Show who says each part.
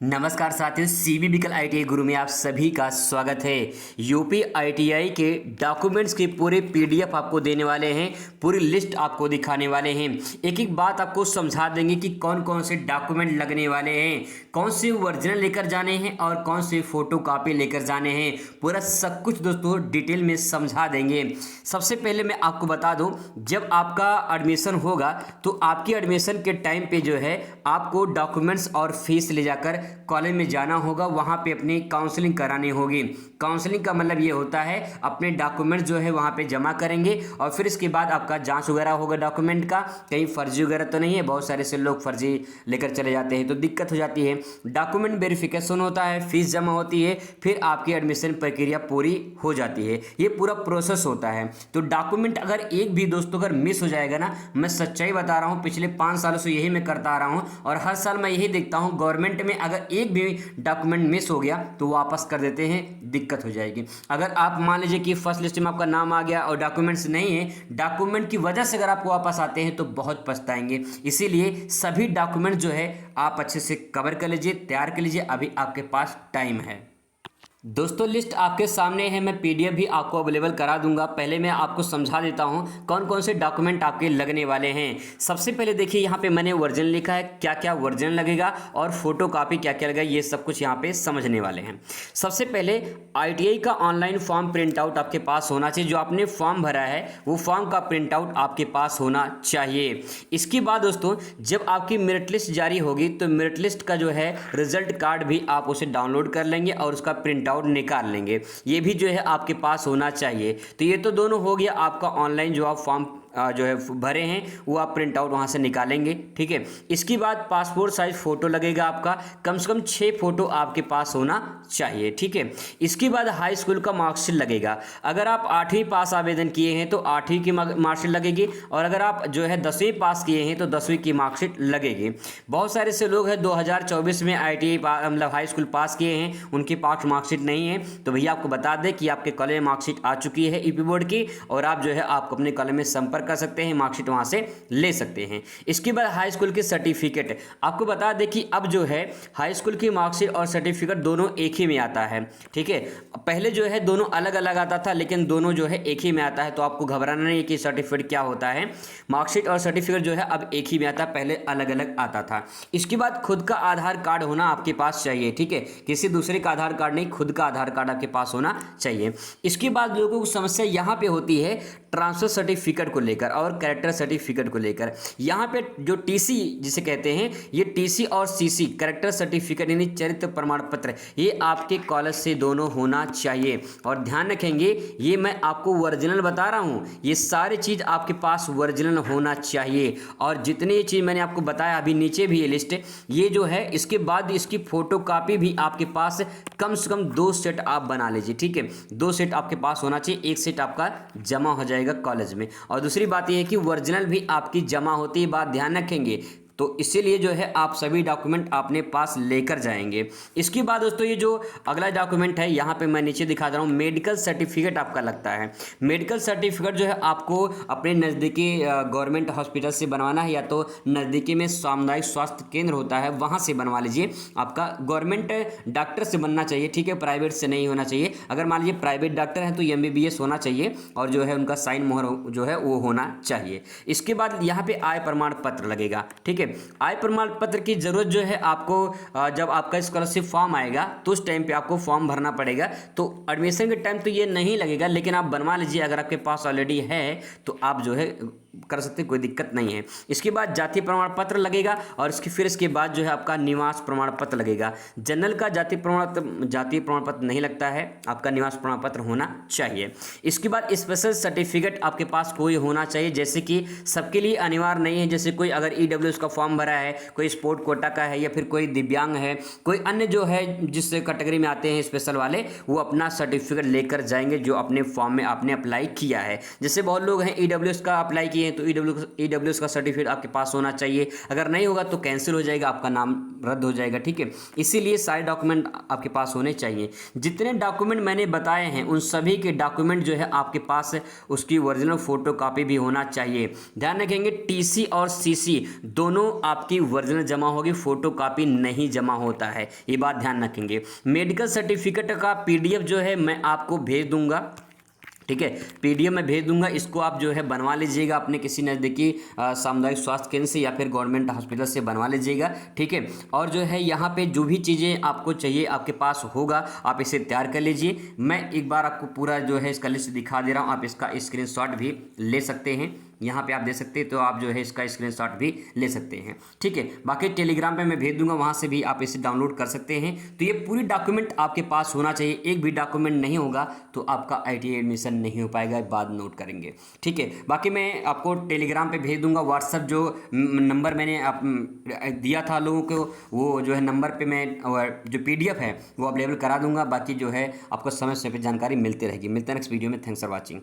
Speaker 1: नमस्कार साथियों, सीबीबिकल आईटीआई गुरु में आप सभी का स्वागत है। यूपी आईटीआई के डॉक्यूमेंट्स के पूरे पीडीएफ आपको देने वाले हैं, पूरी लिस्ट आपको दिखाने वाले हैं। एक एक बात आपको समझा देंगे कि कौन कौन से डॉक्यूमेंट लगने वाले हैं, कौन से ओरिजिनल लेकर जाने हैं और कौन से फोटो कॉपी लेकर जाने हैं। पूरा सब कुछ दोस्तों डिटेल में समझा देंगे। सबसे पहले मैं आपको बता दूं, जब आपका एडमिशन होगा तो आपकी एडमिशन के टाइम पे जो है आपको डॉक्यूमेंट्स और फीस ले जाकर कॉलेज में जाना होगा। वहाँ पे अपनी काउंसलिंग करानी होगी। काउंसलिंग का मतलब ये होता है अपने डॉक्यूमेंट जो है वहाँ पे जमा करेंगे और फिर इसके बाद आपका जांच वगैरह होगा डॉक्यूमेंट का। कहीं फर्जी वगैरह तो नहीं है, बहुत सारे से लोग फर्जी लेकर चले जाते हैं तो दिक्कत हो जाती है। डॉक्यूमेंट वेरिफिकेशन होता है, फीस जमा होती है, फिर आपकी एडमिशन प्रक्रिया पूरी हो जाती है। ये पूरा प्रोसेस होता है। तो डॉक्यूमेंट अगर एक भी दोस्तों अगर मिस हो जाएगा ना, मैं सच्चाई बता रहा हूँ, पिछले 5 सालों से यही मैं करता आ रहा हूँ और हर साल मैं यही देखता हूँ गवर्नमेंट में अगर एक भी डॉक्यूमेंट मिस हो गया तो वापस कर देते हैं, दिक्कत हो जाएगी। अगर आप मान लीजिए कि फर्स्ट लिस्ट में आपका नाम आ गया और डॉक्यूमेंट्स नहीं है, डॉक्यूमेंट की वजह से अगर आपको वापस आते हैं तो बहुत पछताएंगे। इसीलिए सभी डॉक्यूमेंट जो है आप अच्छे से कवर कर लीजिए, तैयार कर लीजिए, अभी आपके पास टाइम है। दोस्तों लिस्ट आपके सामने है, मैं पीडीएफ भी आपको अवेलेबल करा दूंगा। पहले मैं आपको समझा देता हूं कौन कौन से डॉक्यूमेंट आपके लगने वाले हैं। सबसे पहले देखिए यहाँ पे मैंने ओरिजिनल लिखा है, क्या क्या ओरिजिनल लगेगा और फोटो कॉपी क्या क्या लगेगा, ये सब कुछ यहाँ पे समझने वाले हैं। सबसे पहले आईटीआई का ऑनलाइन फॉर्म प्रिंट आउट आपके पास होना चाहिए। जो आपने फॉर्म भरा है वो फॉर्म का प्रिंट आउट आपके पास होना चाहिए। इसके बाद दोस्तों जब आपकी मेरिट लिस्ट जारी होगी तो मेरिट लिस्ट का जो है रिजल्ट कार्ड भी आप उसे डाउनलोड कर लेंगे और उसका प्रिंट आउट निकाल लेंगे। ये भी जो है आपके पास होना चाहिए। तो ये तो दोनों हो गया आपका ऑनलाइन जो आप फॉर्म जो है भरे हैं वो आप प्रिंट आउट वहाँ से निकालेंगे, ठीक है। इसके बाद पासपोर्ट साइज फ़ोटो लगेगा आपका, कम से कम 6 फोटो आपके पास होना चाहिए, ठीक है। इसके बाद हाई स्कूल का मार्कशीट लगेगा। अगर आप 8वीं पास आवेदन किए हैं तो 8वीं की मार्कशीट लगेगी और अगर आप जो है 10वीं पास किए हैं तो 10वीं की मार्कशीट लगेगी। बहुत सारे से लोग हैं 2024 में ITI मतलब हाई स्कूल पास किए हैं, उनके पास मार्कशीट नहीं है, तो भैया आपको बता दें कि आपके कॉलेज में मार्कशीट आ चुकी है यूपी बोर्ड की और आप जो है आपको अपने कॉलेज में संपर्क कर सकते हैं, मार्कशीट वहां से ले सकते हैं। इसके बाद हाई स्कूल की सर्टिफिकेट, आपको बता दें कि अब जो है हाई स्कूल की मार्कशीट और सर्टिफिकेट दोनों एक ही में आता है, ठीक है। पहले जो है दोनों अलग अलग आता था, लेकिन दोनों जो है एक ही में आता है, तो आपको घबराना नहीं कि सर्टिफिकेट क्या होता है। मार्कशीट और सर्टिफिकेट जो है अब एक ही में आता है, पहले अलग अलग आता था। इसके बाद खुद का आधार कार्ड होना आपके पास चाहिए, ठीक है। किसी दूसरे का आधार कार्ड नहीं, खुद का आधार कार्ड आपके पास होना चाहिए। इसके बाद लोगों को समस्या यहाँ पे होती है ट्रांसफर सर्टिफिकेट को लेकर और कैरेक्टर सर्टिफिकेट को लेकर। यहाँ पे जो टीसी जिसे कहते हैं, ये टीसी और सीसी कैरेक्टर सर्टिफिकेट यानी चरित्र प्रमाण पत्र, ये आपके कॉलेज से दोनों होना चाहिए। और ध्यान रखेंगे ये मैं आपको ओरिजिनल बता रहा हूँ, ये सारी चीज़ आपके पास ओरिजिनल होना चाहिए। और जितनी चीज़ मैंने आपको बताया अभी नीचे भी ये लिस्ट, ये जो है इसके बाद इसकी फोटो कापी भी आपके पास कम से कम 2 सेट आप बना लीजिए, ठीक है। 2 सेट आपके पास होना चाहिए, 1 सेट आपका जमा हो जाएगा कॉलेज में। और दूसरी बात यह है कि ओरिजिनल भी आपकी जमा होती है, बात ध्यान रखेंगे। तो इसीलिए जो है आप सभी डॉक्यूमेंट अपने पास लेकर जाएंगे। इसके बाद दोस्तों ये जो अगला डॉक्यूमेंट है यहाँ पे मैं नीचे दिखा रहा हूँ, मेडिकल सर्टिफिकेट आपका लगता है। मेडिकल सर्टिफिकेट जो है आपको अपने नज़दीकी गवर्नमेंट हॉस्पिटल से बनवाना है या तो नज़दीकी में सामुदायिक स्वास्थ्य केंद्र होता है वहाँ से बनवा लीजिए। आपका गवर्नमेंट डॉक्टर से बनना चाहिए, ठीक है, प्राइवेट से नहीं होना चाहिए। अगर मान लीजिए प्राइवेट डॉक्टर है तो MBBS होना चाहिए और जो है उनका साइन मोहर जो है वो होना चाहिए। इसके बाद यहाँ पे आय प्रमाण पत्र लगेगा, ठीक है। आय प्रमाण पत्र की जरूरत जो है आपको जब आपका स्कॉलरशिप फॉर्म आएगा तो उस टाइम पे आपको फॉर्म भरना पड़ेगा। तो एडमिशन के टाइम तो ये नहीं लगेगा, लेकिन आप बनवा लीजिए, अगर आपके पास ऑलरेडी है तो आप जो है कर सकते हैं, कोई दिक्कत नहीं है। इसके बाद जाति प्रमाण पत्र लगेगा और इसके बाद जो है आपका निवास प्रमाण पत्र लगेगा। जनरल का जाति प्रमाण पत्र नहीं लगता है, आपका निवास प्रमाण पत्र होना चाहिए। इसके बाद स्पेशल सर्टिफिकेट आपके पास कोई होना चाहिए, जैसे कि सबके लिए अनिवार्य नहीं है। जैसे कोई अगर EWS का फॉर्म भरा है, कोई स्पोर्ट कोटा का है या फिर कोई दिव्यांग है, कोई अन्य जो है जिस कैटेगरी में आते हैं स्पेशल वाले, वो अपना सर्टिफिकेट लेकर जाएंगे जो अपने फॉर्म में आपने अप्लाई किया है। जैसे बहुत लोग हैं EWS का अप्लाई किया किए हैं तो ईडब्ल्यूएस का सर्टिफिकेट आपके पास होना चाहिए। अगर नहीं होगा तो कैंसिल हो जाएगा, आपका नाम रद्द हो जाएगा, ठीक है। इसीलिए सारे डॉक्यूमेंट आपके पास होने चाहिए। जितने डॉक्यूमेंट मैंने बताए हैं उन सभी के डॉक्यूमेंट जो है आपके पास उसकी ओरिजिनल फोटो कॉपी भी होना चाहिए। ध्यान रखेंगे टीसी और सीसी दोनों आपकी ओरिजिनल जमा होगी, फोटो कॉपी नहीं जमा होता है, ये बात ध्यान रखेंगे। मेडिकल सर्टिफिकेट का पीडीएफ जो है मैं आपको भेज दूंगा, ठीक है, पीडीएफ में भेज दूंगा। इसको आप जो है बनवा लीजिएगा अपने किसी नज़दीकी सामुदायिक स्वास्थ्य केंद्र से या फिर गवर्नमेंट हॉस्पिटल से बनवा लीजिएगा, ठीक है। और जो है यहाँ पे जो भी चीज़ें आपको चाहिए आपके पास होगा, आप इसे तैयार कर लीजिए। मैं एक बार आपको पूरा जो है इसका लिस्ट दिखा दे रहा हूँ, आप इसका स्क्रीनशॉट भी ले सकते हैं। यहाँ पे आप दे सकते हैं, तो आप जो है इसका स्क्रीनशॉट भी ले सकते हैं, ठीक है। बाकी टेलीग्राम पे मैं भेज दूंगा, वहाँ से भी आप इसे डाउनलोड कर सकते हैं। तो ये पूरी डॉक्यूमेंट आपके पास होना चाहिए, एक भी डॉक्यूमेंट नहीं होगा तो आपका ITI एडमिशन नहीं हो पाएगा, बाद नोट करेंगे, ठीक है। बाकी मैं आपको टेलीग्राम पे भेज दूंगा, व्हाट्सअप जो नंबर मैंने दिया था लोगों को, वो जो है नंबर पर मैं जो PDF है वो अवेलेबल करा दूंगा। बाकी जो है आपको समय समय पर जानकारी मिलती रहेगी। मिलते हैं नेक्स्ट वीडियो में। Thanks for watching.